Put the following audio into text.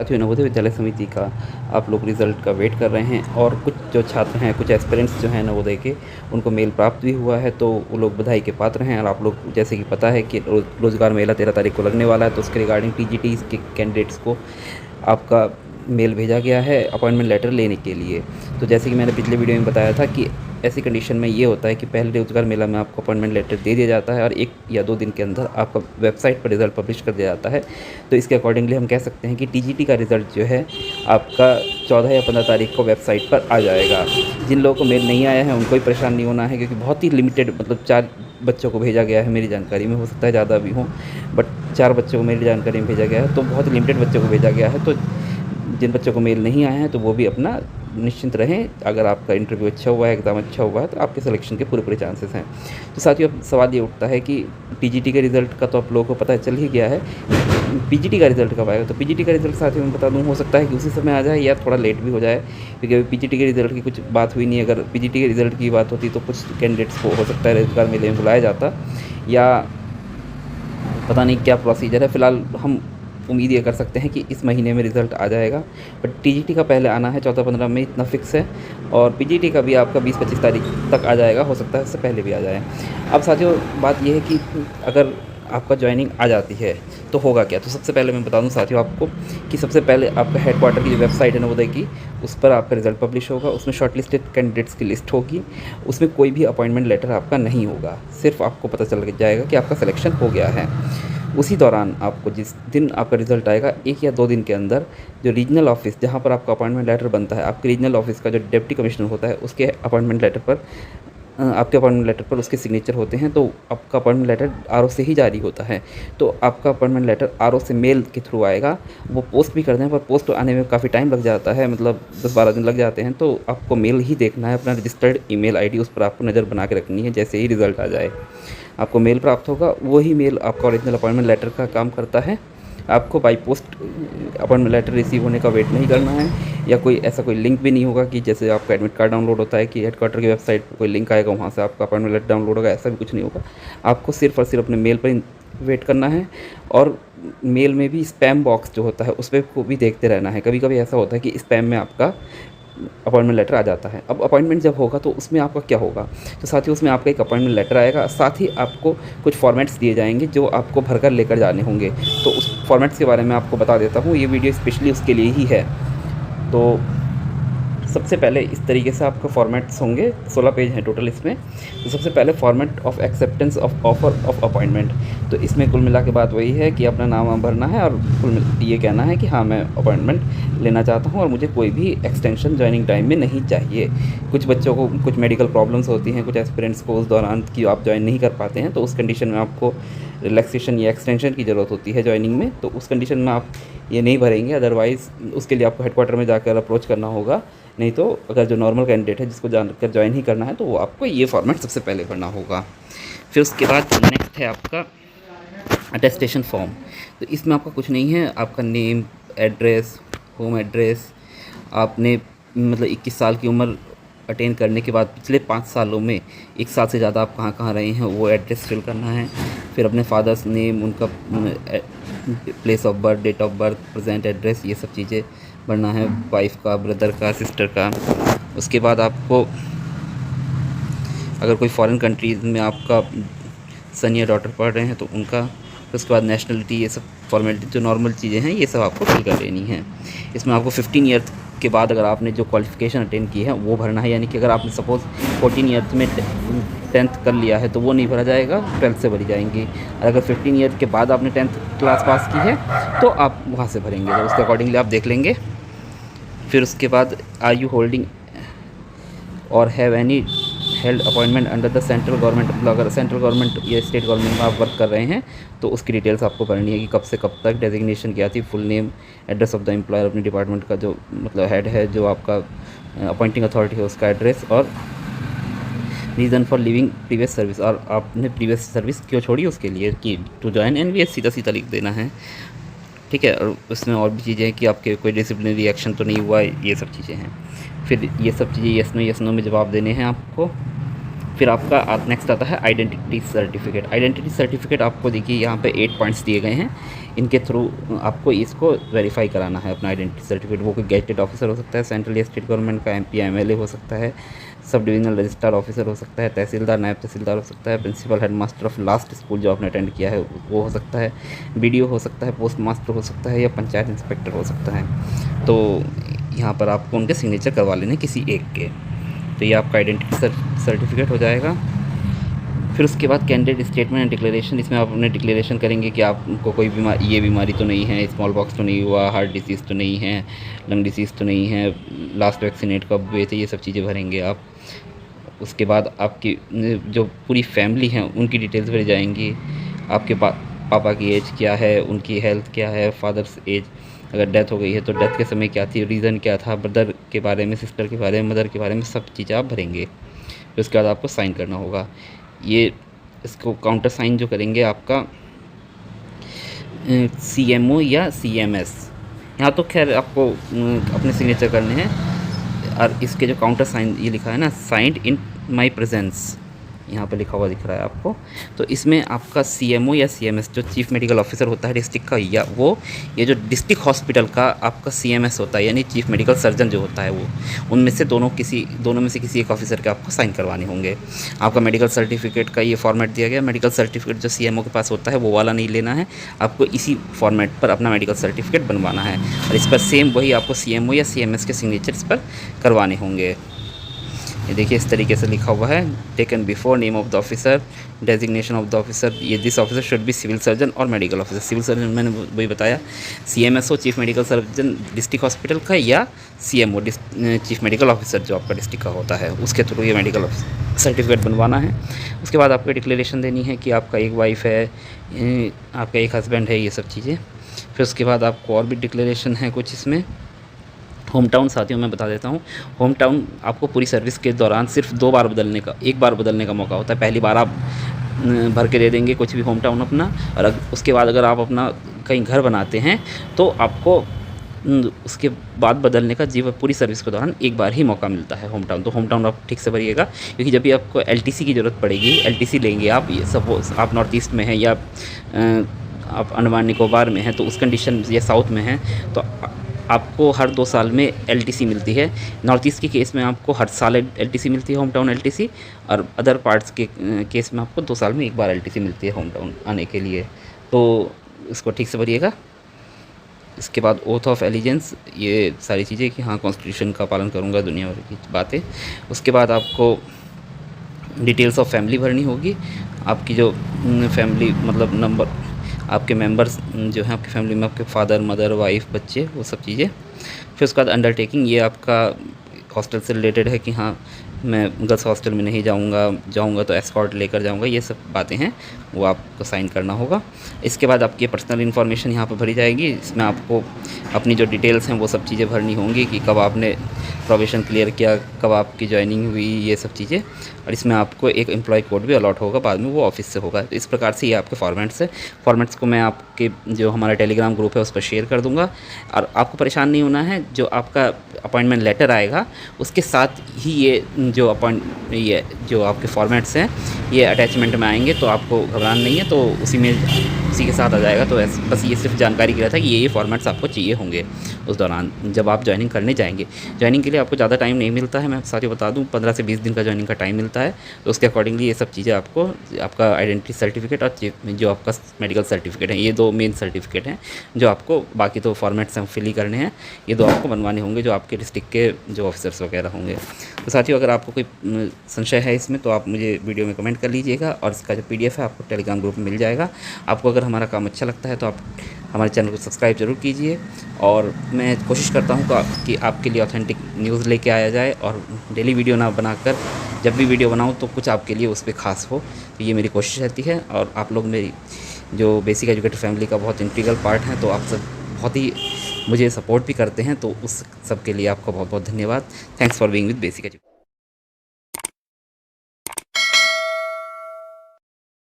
साथियों, नवोदय विद्यालय समिति का आप लोग रिज़ल्ट का वेट कर रहे हैं और कुछ जो छात्र हैं, कुछ एस्पिरेंट्स जो हैं नवोदय के, उनको मेल प्राप्त भी हुआ है, तो वो लोग बधाई के पात्र हैं। और आप लोग जैसे कि पता है कि रोज़गार मेला 13 तारीख को लगने वाला है, तो उसके रिगार्डिंग टीजीटी के कैंडिडेट्स को आपका मेल भेजा गया है अपॉइंटमेंट लेटर लेने के लिए। तो जैसे कि मैंने पिछले वीडियो में बताया था कि ऐसी कंडीशन में ये होता है कि पहले रोज़गार मेला में आपको अपॉइंटमेंट लेटर दे दिया जाता है और 1 या 2 दिन के अंदर आपका वेबसाइट पर रिज़ल्ट पब्लिश कर दिया जाता है। तो इसके अकॉर्डिंगली हम कह सकते हैं कि टीजीटी का रिज़ल्ट जो है आपका 14 या 15 तारीख को वेबसाइट पर आ जाएगा। जिन लोगों को मेल नहीं आया है उनको भी परेशान नहीं होना है, क्योंकि बहुत ही लिमिटेड मतलब 4 बच्चों को भेजा गया है मेरी जानकारी में, हो सकता है ज़्यादा भी हों, बट 4 बच्चों को मेरी जानकारी में भेजा गया है, तो बहुत लिमिटेड बच्चों को भेजा गया है। तो जिन बच्चों को मेल नहीं आया है तो वो भी अपना निश्चिंत रहें। अगर आपका इंटरव्यू अच्छा हुआ है, एग्ज़ाम अच्छा हुआ है, तो आपके सिलेक्शन के पूरे चांसेस हैं। तो साथियों, अब सवाल ये उठता है कि टीजीटी के रिज़ल्ट का तो आप लोगों को पता चल ही गया है, पीजीटी का रिज़ल्ट कब आएगा? तो पीजीटी का रिज़ल्ट साथियों मैं बता दूँ, हो सकता है कि उसी समय आ जाए या थोड़ा लेट भी हो जाए, क्योंकि अभी पीजीटी के रिज़ल्ट की कुछ बात हुई नहीं है। अगर पीजीटी के रिज़ल्ट की बात होती तो कुछ कैंडिडेट्स को हो सकता है रोज़गार मेले में बुलाया जाता, या पता नहीं क्या प्रोसीजर है। फ़िलहाल हम उम्मीद ये कर सकते हैं कि इस महीने में रिज़ल्ट आ जाएगा, बट टीजीटी का पहले आना है 14-15 में, इतना फ़िक्स है। और पीजीटी का भी आपका 20-25 तारीख तक आ जाएगा, हो सकता है उससे पहले भी आ जाए। अब साथियों, बात ये है कि अगर आपका जॉइनिंग आ जाती है तो होगा क्या? तो सबसे पहले मैं बता दूँ साथियों आपको कि सबसे पहले आपका हेडक्वार्टर की जो वेबसाइट है नवोदय की, उस पर आपका रिज़ल्ट पब्लिश होगा। उसमें शॉर्टलिस्टेड कैंडिडेट्स की लिस्ट होगी। उसमें कोई भी अपॉइंटमेंट लेटर आपका नहीं होगा, सिर्फ़ आपको पता चल जाएगा कि आपका सिलेक्शन हो गया है। उसी दौरान आपको, जिस दिन आपका रिज़ल्ट आएगा, 1 या 2 दिन के अंदर जो रीजनल ऑफ़िस जहाँ पर आपका अपॉइंटमेंट लेटर बनता है, आपके रीजनल ऑफ़िस का जो डिप्टी कमिश्नर होता है, उसके अपॉइंटमेंट लेटर पर आपके अपॉइंटमेंट लेटर पर उसके सिग्नेचर होते हैं। तो आपका अपॉइंटमेंट लेटर आरओ से ही जारी होता है। तो आपका अपॉइंटमेंट लेटर आरओ से मेल के थ्रू आएगा। वो पोस्ट भी कर दें, पर पोस्ट आने में काफ़ी टाइम लग जाता है, मतलब 10-12 दिन लग जाते हैं। तो आपको मेल ही देखना है, अपना रजिस्टर्ड ईमेल आईडी उस पर आपको नज़र बना के रखनी है। जैसे ही रिज़ल्ट आ जाए आपको मेल प्राप्त होगा, वही मेल आपका ओरिजिनल अपॉइंटमेंट लेटर का काम करता है। आपको by post appointment letter receive होने का वेट नहीं करना है, या कोई ऐसा कोई लिंक भी नहीं होगा कि जैसे आपका एडमिट कार्ड डाउनलोड होता है कि हेडक्वार्टर की वेबसाइट पर कोई लिंक आएगा, वहाँ से आपका अपॉइंटमेंट लेटर डाउनलोड होगा, ऐसा भी कुछ नहीं होगा। आपको सिर्फ़ और सिर्फ अपने मेल पर वेट करना है। और मेल में भी स्पैम बॉक्स जो होता है उस पर को भी देखते रहना है। कभी कभी ऐसा होता है कि स्पैम में आपका अपॉइंटमेंट लेटर आ जाता है। अब अपॉइंटमेंट जब होगा तो उसमें आपका क्या होगा? तो साथियों, उसमें आपका एक अपॉइंटमेंट लेटर आएगा, साथ ही आपको कुछ फॉर्मेट्स दिए जाएंगे जो आपको भरकर लेकर जाने होंगे। तो उस फॉर्मेट्स के बारे में आपको बता देता हूँ, ये वीडियो स्पेशली उसके लिए ही है। तो सबसे पहले इस तरीके से आपके फॉर्मेट्स होंगे, 16 पेज हैं टोटल इसमें। तो सबसे पहले format of acceptance of offer of appointment. तो इसमें कुल मिला के बात वही है कि अपना नाम वाम भरना है और ये कहना है कि हाँ, मैं अपॉइंटमेंट लेना चाहता हूँ और मुझे कोई भी एक्सटेंशन जॉइनिंग टाइम में नहीं चाहिए। कुछ बच्चों को कुछ मेडिकल प्रॉब्लम्स होती हैं, कुछ एस्पिरेंट्स को उस दौरान कि आप जॉइन नहीं कर पाते हैं, तो उस कंडीशन में आपको रिलैक्सेशन या एक्सटेंशन की ज़रूरत होती है जॉइनिंग में। तो उस कंडीशन में आप ये नहीं भरेंगे, अदरवाइज़ उसके लिए आपको हेडक्वार्टर में जाकर अप्रोच करना होगा। नहीं तो अगर जो नॉर्मल कैंडिडेट है जिसको जानकर ज्वाइन ही करना है, तो वो आपको ये फॉर्मेट सबसे पहले भरना होगा। फिर उसके बाद नेक्स्ट है आपका अटेस्टेशन फॉर्म। तो इसमें आपका कुछ नहीं है, आपका नेम, एड्रेस, होम एड्रेस, आपने मतलब 21 साल की उम्र अटेन करने के बाद पिछले 5 सालों में 1 साल से ज़्यादा आप कहाँ कहाँ रहे हैं वो एड्रेस फिल करना है। फिर अपने फादर्स नेम, उनका place of birth, date of birth, present address, ये सब चीज़ें भरना है, वाइफ का, ब्रदर का, सिस्टर का। उसके बाद आपको अगर कोई फॉरेन कंट्रीज़ में आपका सन या डॉटर पढ़ रहे हैं तो उनका। फिर उसके बाद नेशनलिटी, ये सब फॉर्मेलिटी जो नॉर्मल चीज़ें हैं ये सब आपको फिल कर लेनी है। इसमें आपको 15 ईयर्स के बाद अगर आपने जो क्वालिफ़िकेशन अटेन की है वो भरना है, यानी कि अगर आपने सपोज़ 14 ईयर्स में 10th कर लिया है तो वो नहीं भरा जाएगा, 12th से भरी जाएंगी। और अगर 15 ईयर के बाद आपने 10th क्लास पास की है तो आप वहाँ से भरेंगे, तो उसके अकॉर्डिंगली आप देख लेंगे। फिर उसके बाद आर यू होल्डिंग और have any held appointment under the central government, मतलब अगर सेंट्रल गवर्नमेंट या स्टेट गवर्नमेंट में आप वर्क कर रहे हैं तो उसकी डिटेल्स आपको भरनी है कि कब से कब तक, डेजिग्नेशन क्या थी, full name, address of the employer, अपने डिपार्टमेंट का जो मतलब हेड है, जो आपका अपॉइंटिंग अथॉरिटी है उसका एड्रेस, और reason for living previous service, और आपने प्रीवियस सर्विस क्यों छोड़ी उसके लिए, कि टू जॉइन एनवीएस, सीधा सीधा लिख देना है। ठीक है। और उसमें और भी चीज़ें हैं कि आपके कोई डिसिप्लिनरी एक्शन तो नहीं हुआ, ये सब चीज़ें हैं। फिर ये सब चीज़ें येस नो में जवाब देने हैं आपको। फिर आपका नेक्स्ट आता है आइडेंटिटी सर्टिफिकेट। आइडेंटिटी सर्टिफिकेट आपको देखिए यहाँ पे 8 पॉइंट्स दिए गए हैं, इनके थ्रू आपको इसको वेरीफाई कराना है अपना आइडेंटिटी सर्टिफिकेट। वो कोई गेजेटेड ऑफिसर हो सकता है, सेंट्रल या स्टेट गवर्नमेंट का MP MLA हो सकता है, सब डिविजनल रजिस्ट्रार ऑफिसर हो सकता है, तहसीलदार नायब तहसीलदार हो सकता है, principal headmaster of last school जो आपने अटेंड किया है वो हो सकता है, BDO हो सकता है, पोस्ट मास्टर हो सकता है, या पंचायत इंस्पेक्टर हो सकता है। तो यहाँ पर आपको उनके सिग्नेचर करवा लेने किसी एक के। तो ये आपका आइडेंटिटी सर्टिफिकेट हो जाएगा। फिर उसके बाद कैंडिडेट स्टेटमेंट एंड डिक्लेरेशन, इसमें आप अपने डिक्लेरेशन करेंगे कि आपको कोई बीमारी तो नहीं है, स्मॉल पॉक्स तो नहीं हुआ, हार्ट डिसीज़ तो नहीं है, लंग डिसीज़ तो नहीं है, लास्ट वैक्सीनेट कब हुए थे, ये सब चीज़ें भरेंगे आप। उसके बाद आपकी जो पूरी फैमिली है उनकी डिटेल्स भरी जाएंगी। आपके पापा की एज क्या है, उनकी हेल्थ क्या है, फादर्स एज, अगर डेथ हो गई है तो डेथ के समय क्या थी, रीज़न क्या था, ब्रदर के बारे में, सिस्टर के बारे में, मदर के बारे में, सब चीज़ें आप भरेंगे। फिर उसके बाद आपको साइन करना होगा। ये इसको काउंटर साइन जो करेंगे आपका CMO या CMS, यहाँ तो खैर आपको अपने सिग्नेचर करने हैं। और इसके जो काउंटर साइन ये लिखा है ना, साइंड इन माई प्रेजेंस, यहाँ पे लिखा हुआ दिख रहा है आपको। तो इसमें आपका CMO या CMS जो चीफ मेडिकल ऑफिसर होता है डिस्ट्रिक्ट का, या वो ये जो डिस्ट्रिक्ट हॉस्पिटल का आपका CMS होता है यानी चीफ मेडिकल सर्जन जो होता है, वो उनमें से दोनों में से किसी एक ऑफिसर के आपको साइन करवाने होंगे। आपका मेडिकल सर्टिफिकेट का ये फॉर्मेट दिया गया। मेडिकल सर्टिफिकेट जो CMO के पास होता है वो वाला नहीं लेना है, आपको इसी फॉर्मेट पर अपना मेडिकल सर्टिफिकेट बनवाना है, और इस पर सेम वही आपको CMO या CMS के सिग्नेचर इस पर करवाने होंगे। ये देखिए इस तरीके से लिखा हुआ है, taken before name of the officer, designation of the officer, ये this officer should be civil surgeon और मेडिकल ऑफिसर। सिविल सर्जन मैंने वही बताया, CMSO chief medical surgeon district hospital का, या CMO चीफ मेडिकल ऑफिसर जो आपका डिस्ट्रिक्ट का होता है, उसके थ्रू ये मेडिकल सर्टिफिकेट बनवाना है। उसके बाद आपको डिक्लेरेशन देनी है कि आपका एक वाइफ है, आपका एक हस्बैंड है, ये सब चीज़ें। फिर उसके बाद आपको और भी डिक्लेरेशन है कुछ इसमें। होम टाउन साथियों मैं बता देता हूँ, होम टाउन आपको पूरी सर्विस के दौरान सिर्फ 2 बार बदलने का, 1 बार बदलने का मौका होता है। पहली बार आप भर के दे देंगे कुछ भी होम टाउन अपना, और उसके बाद अगर आप अपना कहीं घर बनाते हैं तो आपको उसके बाद बदलने का पूरी सर्विस के दौरान 1 बार ही मौका मिलता है होम टाउन। तो होम टाउन आप ठीक से भरिएगा, क्योंकि जब भी आपको LTC की ज़रूरत पड़ेगी, LTC लेंगे आप, ये सपोज आप नॉर्थ ईस्ट में हैं या आप अंडमान निकोबार में हैं, तो उस कंडीशन या साउथ में हैं, तो आपको हर 2 साल में LTC मिलती है। नॉर्थ ईस्ट के केस में आपको हर साल LTC मिलती है, होम टाउन LTC, और अदर पार्ट्स के केस में आपको 2 साल में 1 बार LTC मिलती है होम टाउन आने के लिए। तो इसको ठीक से भरिएगा। इसके बाद ओथ ऑफ एलिजेंस, ये सारी चीज़ें कि हाँ कॉन्स्टिट्यूशन का पालन करूँगा, दुनिया भर की बातें। उसके बाद आपको डिटेल्स ऑफ फैमिली भरनी होगी, आपकी जो फैमिली मतलब नंबर, आपके मेंबर्स जो हैं आपकी फैमिली में, आपके फादर मदर वाइफ बच्चे, वो सब चीज़ें। फिर उसके बाद अंडरटेकिंग, ये आपका हॉस्टल से रिलेटेड है कि हाँ मैं गर्ल्स हॉस्टल में नहीं जाऊँगा तो एस्कॉर्ट लेकर जाऊँगा, ये सब बातें हैं, वो आपको साइन करना होगा। इसके बाद आपकी पर्सनल इन्फॉर्मेशन यहाँ पर भरी जाएगी। इसमें आपको अपनी जो डिटेल्स हैं वो सब चीज़ें भरनी होंगी कि कब आपने प्रोबेशन क्लियर किया, कब आपकी ज्वाइनिंग हुई, ये सब चीज़ें। और इसमें आपको एक एम्प्लॉय कोड भी अलॉट होगा, बाद में वो ऑफिस से होगा। तो इस प्रकार से ये आपके फॉर्मेट्स है। फॉर्मेट्स को मैं आपके जो हमारा टेलीग्राम ग्रुप है उस पर शेयर कर दूँगा, और आपको परेशान नहीं होना है। जो आपका अपॉइंटमेंट लेटर आएगा उसके साथ ही ये जो आपके फॉर्मेट्स हैं ये अटैचमेंट में आएंगे, तो आपको घबराना नहीं है, तो उसी के साथ आ जाएगा। तो बस ये सिर्फ जानकारी के लिए था कि ये फॉर्मेट्स आपको चाहिए होंगे उस दौरान जब आप ज्वाइनिंग करने जाएंगे। ज्वाइनिंग के लिए आपको ज़्यादा टाइम नहीं मिलता है, मैं साथियों बता दूं 15 से 20 दिन का ज्वाइनिंग का टाइम मिलता है। तो उसके अकॉर्डिंगली ये सब चीज़ें आपको, आपका आइडेंटिटी सर्टिफिकेट और जो आपका मेडिकल सर्टिफिकेट है, ये 2 मेन सर्टिफिकेट हैं जो आपको, बाकी तो फॉर्मेट्स हैं फिल ही करने हैं, ये 2 आपको बनवाने होंगे जो आपके डिस्ट्रिक्ट के जो ऑफिसर्स वगैरह होंगे। तो साथियों अगर आपको कोई संशय है इसमें तो आप मुझे वीडियो में कमेंट कर लीजिएगा, और इसका जो PDF है आपको टेलीग्राम ग्रुप में मिल जाएगा। आपको अगर हमारा काम अच्छा लगता है तो आप हमारे चैनल को सब्सक्राइब ज़रूर कीजिए, और मैं कोशिश करता हूँ कि आपके लिए ऑथेंटिक न्यूज़ लेके आया जाए, और डेली वीडियो ना बनाकर जब भी वीडियो बनाऊँ तो कुछ आपके लिए उस पर ख़ास हो। तो ये मेरी कोशिश रहती है, और आप लोग मेरी जो बेसिक एजुकेटेड फैमिली का बहुत इंटीग्रल पार्ट हैं, तो आप सब बहुत ही मुझे सपोर्ट भी करते हैं, तो उस सब के लिए आपका बहुत बहुत धन्यवाद। Thanks for being with basic education.